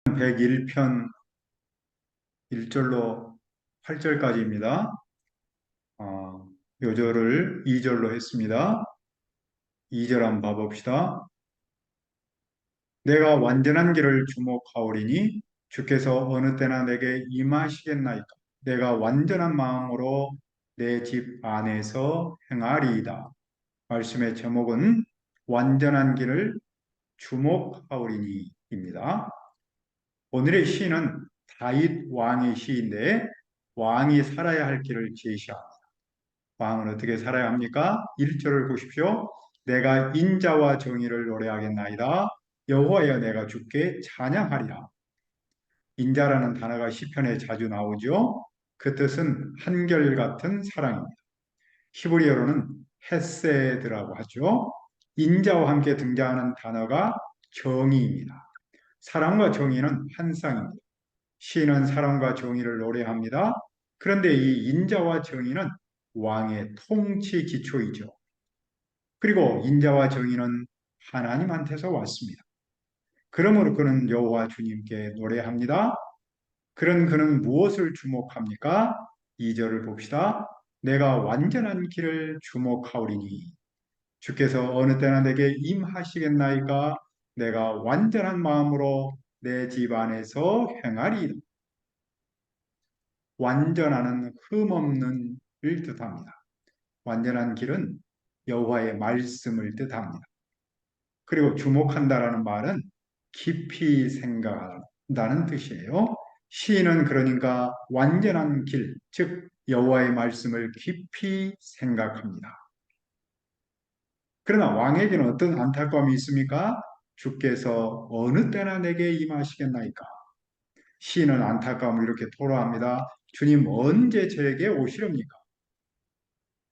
101편 1절로 8절까지입니다. 요절을 2절로 했습니다. 2절 한번 봐봅시다. 내가 완전한 길을 주목하오리니 주께서 어느 때나 내게 임하시겠나이까. 내가 완전한 마음으로 내 집 안에서 행하리이다. 말씀의 제목은 완전한 길을 주목하오리니입니다. 오늘의 시는 다윗 왕의 시인데 왕이 살아야 할 길을 제시합니다. 왕은 어떻게 살아야 합니까? 1절을 보십시오. 내가 인자와 정의를 노래하겠나이다. 여호와여 내가 주께 찬양하리라. 인자라는 단어가 시편에 자주 나오죠. 그 뜻은 한결같은 사랑입니다. 히브리어로는 헤세드라고 하죠. 인자와 함께 등장하는 단어가 정의입니다. 사랑과 정의는 한 쌍입니다. 시인은 사랑과 정의를 노래합니다. 그런데 이 인자와 정의는 왕의 통치 기초이죠. 그리고 인자와 정의는 하나님한테서 왔습니다. 그러므로 그는 여호와 주님께 노래합니다. 그런 그는 무엇을 주목합니까? 2절을 봅시다. 내가 완전한 길을 주목하오리니 주께서 어느 때나 내게 임하시겠나이까 내가 완전한 마음으로 내 집 안에서 행하리이다. 완전하는 흠없는 을 뜻합니다. 완전한 길은 여호와의 말씀을 뜻합니다. 그리고 주목한다라는 말은 깊이 생각한다는 뜻이에요. 시인은 그러니까 완전한 길, 즉 여호와의 말씀을 깊이 생각합니다. 그러나 왕에게는 어떤 안타까움이 있습니까? 주께서 어느 때나 내게 임하시겠나이까? 시인은 안타까움을 이렇게 토로합니다. 주님 언제 저에게 오시렵니까?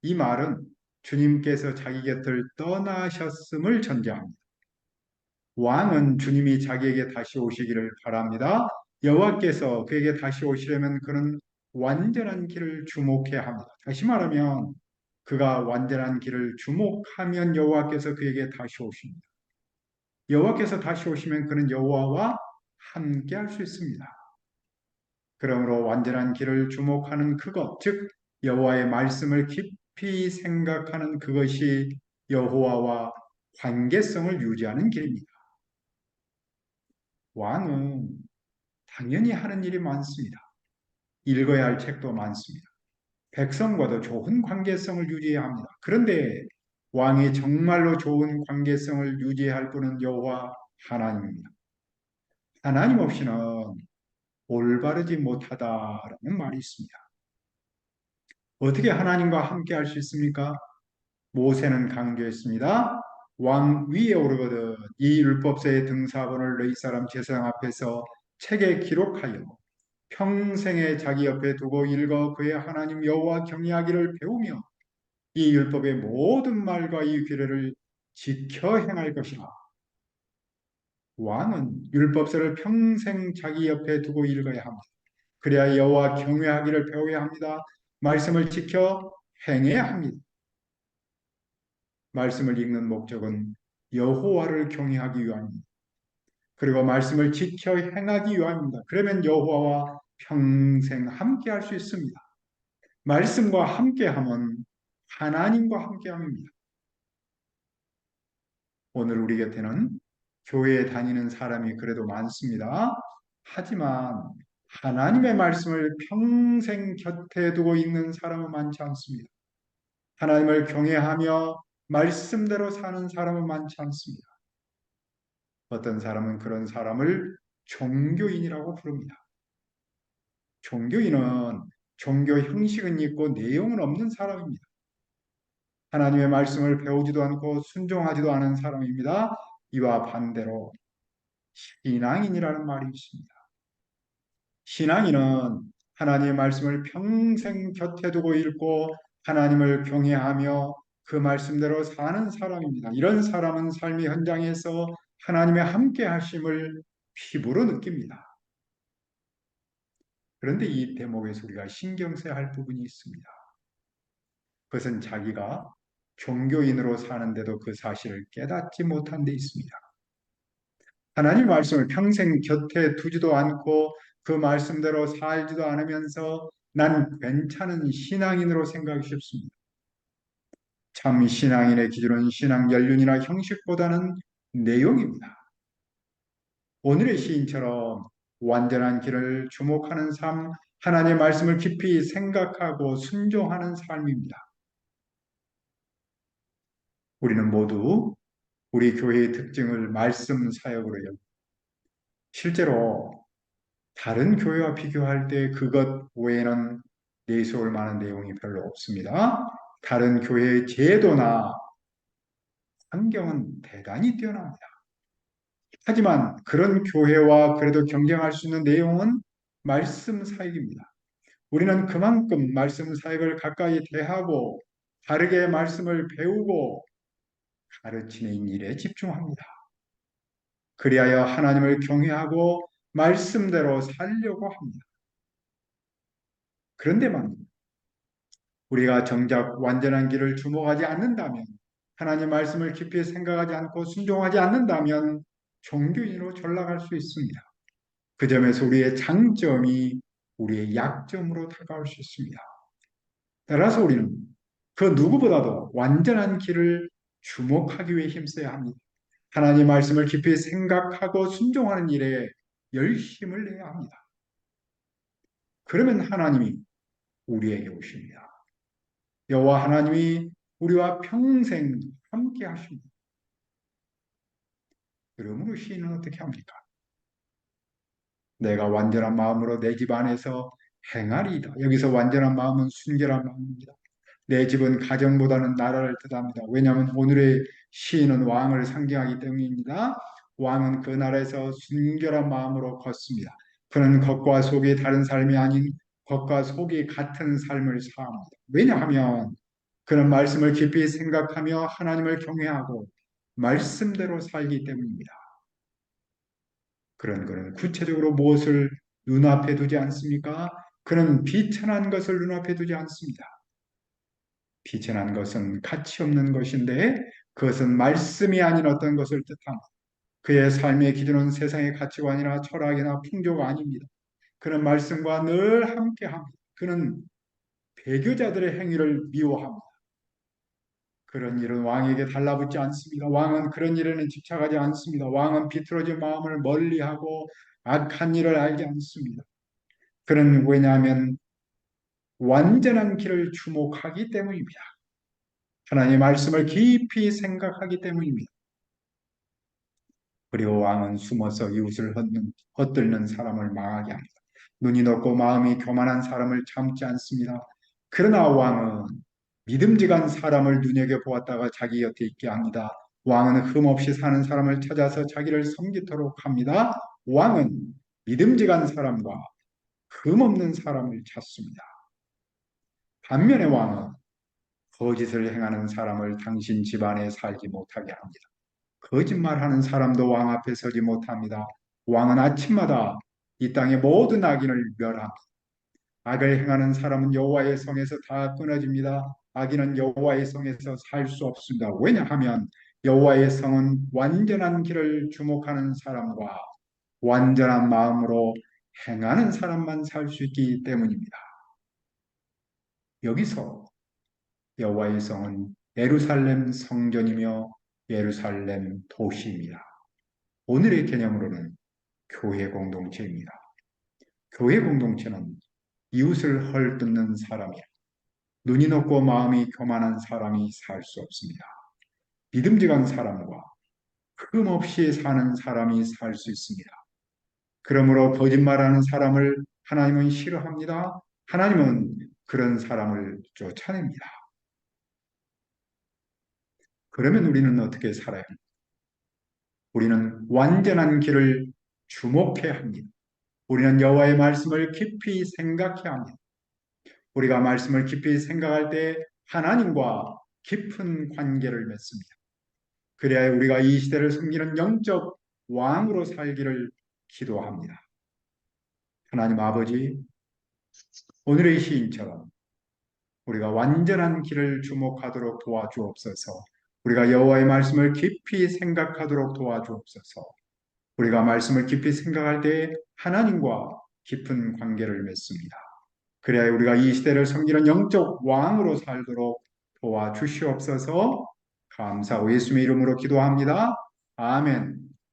이 말은 주님께서 자기 곁을 떠나셨음을 전제합니다. 왕은 주님이 자기에게 다시 오시기를 바랍니다. 여호와께서 그에게 다시 오시려면 그는 완전한 길을 주목해야 합니다. 다시 말하면 그가 완전한 길을 주목하면 여호와께서 그에게 다시 오십니다. 여호와께서 다시 오시면 그는 여호와와 함께 할 수 있습니다. 그러므로 완전한 길을 주목하는 그것, 즉 여호와의 말씀을 깊이 생각하는 그것이 여호와와 관계성을 유지하는 길입니다. 왕은 당연히 하는 일이 많습니다. 읽어야 할 책도 많습니다. 백성과도 좋은 관계성을 유지해야 합니다. 그런데 왕이 정말로 좋은 관계성을 유지할 분은 여호와 하나님입니다. 하나님 없이는 올바르지 못하다라는 말이 있습니다. 어떻게 하나님과 함께 할 수 있습니까? 모세는 강조했습니다. 왕 위에 오르거든 이 율법서의 등사본을 너희 사람 제사장 앞에서 책에 기록하여 평생에 자기 옆에 두고 읽어 그의 하나님 여호와 경외하기를 배우며 이 율법의 모든 말과 이 규례를 지켜 행할 것이라. 왕은 율법서를 평생 자기 옆에 두고 읽어야 합니다. 그래야 여호와 경외하기를 배워야 합니다. 말씀을 지켜 행해야 합니다. 말씀을 읽는 목적은 여호와를 경외하기 위함입니다. 그리고 말씀을 지켜 행하기 위함입니다. 그러면 여호와와 평생 함께 할 수 있습니다. 말씀과 함께함은 하나님과 함께함입니다. 오늘 우리 곁에는 교회에 다니는 사람이 그래도 많습니다. 하지만 하나님의 말씀을 평생 곁에 두고 있는 사람은 많지 않습니다. 하나님을 경외하며 말씀대로 사는 사람은 많지 않습니다. 어떤 사람은 그런 사람을 종교인이라고 부릅니다. 종교인은 종교 형식은 있고 내용은 없는 사람입니다. 하나님의 말씀을 배우지도 않고 순종하지도 않은 사람입니다. 이와 반대로 신앙인이라는 말이 있습니다. 신앙인은 하나님의 말씀을 평생 곁에 두고 읽고 하나님을 경외하며 그 말씀대로 사는 사람입니다. 이런 사람은 삶의 현장에서 하나님의 함께 하심을 피부로 느낍니다. 그런데 이 대목에서 우리가 신경 써야 할 부분이 있습니다. 그것은 자기가 종교인으로 사는데도 그 사실을 깨닫지 못한 데 있습니다. 하나님 말씀을 평생 곁에 두지도 않고 그 말씀대로 살지도 않으면서 난 괜찮은 신앙인으로 생각이 쉽습니다. 참 신앙인의 기준은 신앙 연륜이나 형식보다는 내용입니다. 오늘의 시인처럼 완전한 길을 주목하는 삶, 하나님의 말씀을 깊이 생각하고 순종하는 삶입니다. 우리는 모두 우리 교회의 특징을 말씀 사역으로 요 실제로 다른 교회와 비교할 때 그것 외에는 내세울 만한 내용이 별로 없습니다. 다른 교회의 제도나 환경은 대단히 뛰어납니다. 하지만 그런 교회와 그래도 경쟁할 수 있는 내용은 말씀 사역입니다. 우리는 그만큼 말씀 사역을 가까이 대하고 바르게 말씀을 배우고 가르치는 일에 집중합니다. 그리하여 하나님을 경외하고 말씀대로 살려고 합니다. 그런데만 우리가 정작 완전한 길을 주목하지 않는다면, 하나님 말씀을 깊이 생각하지 않고 순종하지 않는다면 종교인으로 전락할 수 있습니다. 그 점에서 우리의 장점이 우리의 약점으로 다가올 수 있습니다. 따라서 우리는 그 누구보다도 완전한 길을 주목하기 위해 힘써야 합니다. 하나님 말씀을 깊이 생각하고 순종하는 일에 열심을 내야 합니다. 그러면 하나님이 우리에게 오십니다. 여호와 하나님이 우리와 평생 함께 하십니다. 그러므로 시인은 어떻게 합니까? 내가 완전한 마음으로 내 집 안에서 행하리이다. 여기서 완전한 마음은 순결한 마음입니다. 내 집은 가정보다는 나라를 뜻합니다. 왜냐하면 오늘의 시인은 왕을 상징하기 때문입니다. 왕은 그 나라에서 순결한 마음으로 걷습니다. 그는 겉과 속이 다른 삶이 아닌 겉과 속이 같은 삶을 사합니다. 왜냐하면 그는 말씀을 깊이 생각하며 하나님을 경외하고 말씀대로 살기 때문입니다. 그런 그는 구체적으로 무엇을 눈앞에 두지 않습니까? 그는 비천한 것을 눈앞에 두지 않습니다. 비천한 것은 가치 없는 것인데 그것은 말씀이 아닌 어떤 것을 뜻합니다. 그의 삶의 기준은 세상의 가치관이나 철학이나 풍조가 아닙니다. 그는 말씀과 늘 함께합니다. 그는 배교자들의 행위를 미워합니다. 그런 일은 왕에게 달라붙지 않습니다. 왕은 그런 일에는 집착하지 않습니다. 왕은 비틀어진 마음을 멀리하고 악한 일을 알지 않습니다. 그는 왜냐하면 완전한 길을 주목하기 때문입니다. 하나님의 말씀을 깊이 생각하기 때문입니다. 그리고 왕은 숨어서 이웃을 헛들는 사람을 망하게 합니다. 눈이 높고 마음이 교만한 사람을 참지 않습니다. 그러나 왕은 믿음직한 사람을 눈여겨보았다가 자기 곁에 있게 합니다. 왕은 흠없이 사는 사람을 찾아서 자기를 섬기도록 합니다. 왕은 믿음직한 사람과 흠없는 사람을 찾습니다. 반면에 왕은 거짓을 행하는 사람을 당신 집안에 살지 못하게 합니다. 거짓말하는 사람도 왕 앞에 서지 못합니다. 왕은 아침마다 이 땅의 모든 악인을 멸합니다. 악을 행하는 사람은 여호와의 성에서 다 끊어집니다. 악인은 여호와의 성에서 살 수 없습니다. 왜냐하면 여호와의 성은 완전한 길을 주목하는 사람과 완전한 마음으로 행하는 사람만 살 수 있기 때문입니다. 여기서 여호와의 성은 예루살렘 성전이며 예루살렘 도시입니다. 오늘의 개념으로는 교회 공동체입니다. 교회 공동체는 이웃을 헐뜯는 사람이야. 눈이 높고 마음이 교만한 사람이 살 수 없습니다. 믿음직한 사람과 흠없이 사는 사람이 살 수 있습니다. 그러므로 거짓말하는 사람을 하나님은 싫어합니다. 하나님은 그런 사람을 쫓아냅니다. 그러면 우리는 어떻게 살아야 합니까? 우리는 완전한 길을 주목해야 합니다. 우리는 여호와의 말씀을 깊이 생각해야 합니다. 우리가 말씀을 깊이 생각할 때 하나님과 깊은 관계를 맺습니다. 그래야 우리가 이 시대를 섬기는 영적 왕으로 살기를 기도합니다. 하나님 아버지, 오늘의 시인처럼 우리가 완전한 길을 주목하도록 도와주옵소서. 우리가 여호와의 말씀을 깊이 생각하도록 도와주옵소서. 우리가 말씀을 깊이 생각할 때 하나님과 깊은 관계를 맺습니다. 그래야 우리가 이 시대를 섬기는 영적 왕으로 살도록 도와주시옵소서. 감사하고 예수님의 이름으로 기도합니다. 아멘.